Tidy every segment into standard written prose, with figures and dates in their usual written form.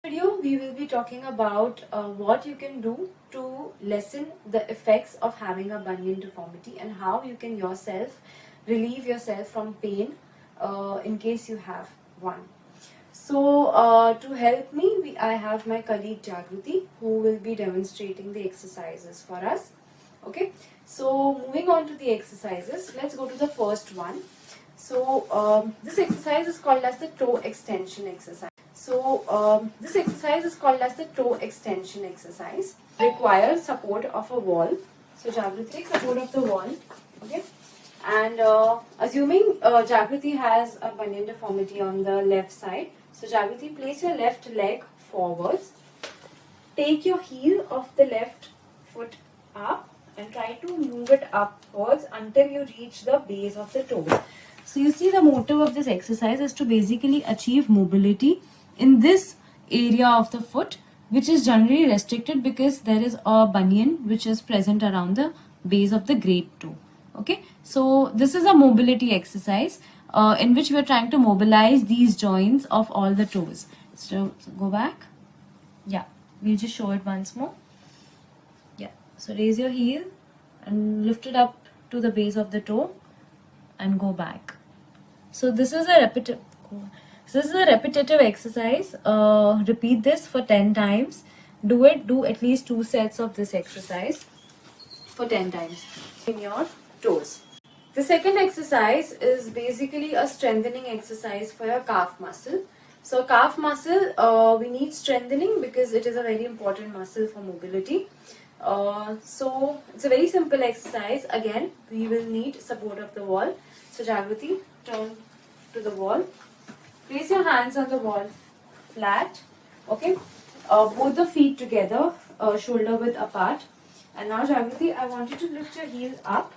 Video we will be talking about what you can do to lessen the effects of having a bunion deformity and how you can relieve yourself from pain in case you have one. So to help me, I have my colleague Jagruti who will be demonstrating the exercises for us. Okay, so moving on to the exercises, let's go to the first one. So this exercise is called as the toe extension exercise. So this exercise is called as the toe extension exercise. Requires support of a wall. So Jagruti, take support of the wall. Okay. And assuming Jagruti has a bunion deformity on the left side. So Jagruti, place your left leg forwards. Take your heel of the left foot up and try to move it upwards until you reach the base of the toe. So you see, the motive of this exercise is to basically achieve mobility in this area of the foot, which is generally restricted because there is a bunion which is present around the base of the great toe. Okay, so this is a mobility exercise in which we are trying to mobilize these joints of all the toes. So go back. Yeah, we'll just show it once more. Yeah, so raise your heel and lift it up to the base of the toe and go back. So this is a repetitive exercise. Repeat this for 10 times. Do at least 2 sets of this exercise for 10 times in your toes. The second exercise is basically a strengthening exercise for your calf muscle. So calf muscle, we need strengthening because it is a very important muscle for mobility. So it's a very simple exercise. Again, we will need support of the wall. So Jagruti, turn to the wall. Place your hands on the wall flat. Okay. Both the feet together, shoulder width apart. And now Jagruti, I want you to lift your heel up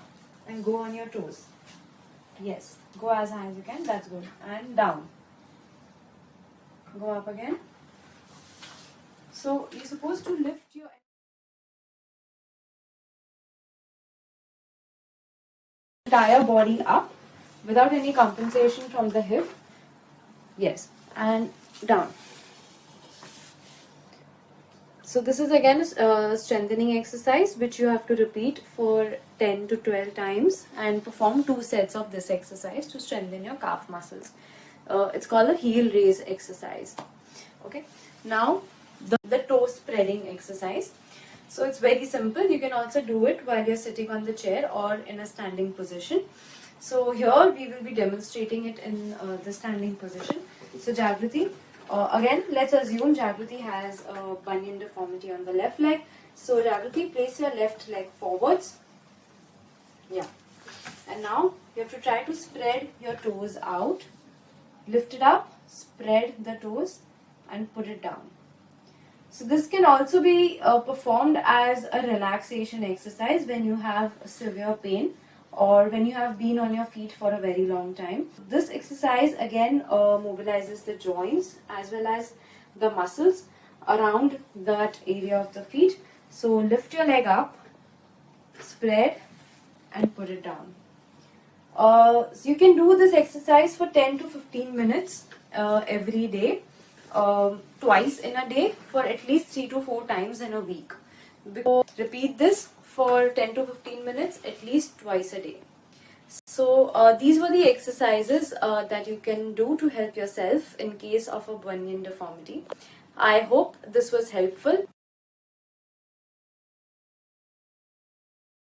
and go on your toes. Yes, go as high as you can. That's good. And down. Go up again. So you're supposed to lift your entire body up without any compensation from the hip. Yes, and down. So this is again a strengthening exercise which you have to repeat for 10 to 12 times and perform 2 sets of this exercise to strengthen your calf muscles. It's called a heel raise exercise. Okay. Now the toe spreading exercise. So it's very simple. You can also do it while you're sitting on the chair or in a standing position. So here we will be demonstrating it in the standing position. So Jagruti, again let's assume Jagruti has a bunion deformity on the left leg. So Jagruti, place your left leg forwards. Yeah. And now you have to try to spread your toes out. Lift it up, spread the toes and put it down. So this can also be performed as a relaxation exercise when you have severe pain or when you have been on your feet for a very long time. This exercise again mobilizes the joints as well as the muscles around that area of the feet. So lift your leg up, spread and put it down. So you can do this exercise for 10 to 15 minutes every day, twice in a day for at least 3 to 4 times in a week. Repeat this for 10 to 15 minutes at least twice a day. So these were the exercises that you can do to help yourself in case of a bunion deformity. I hope this was helpful.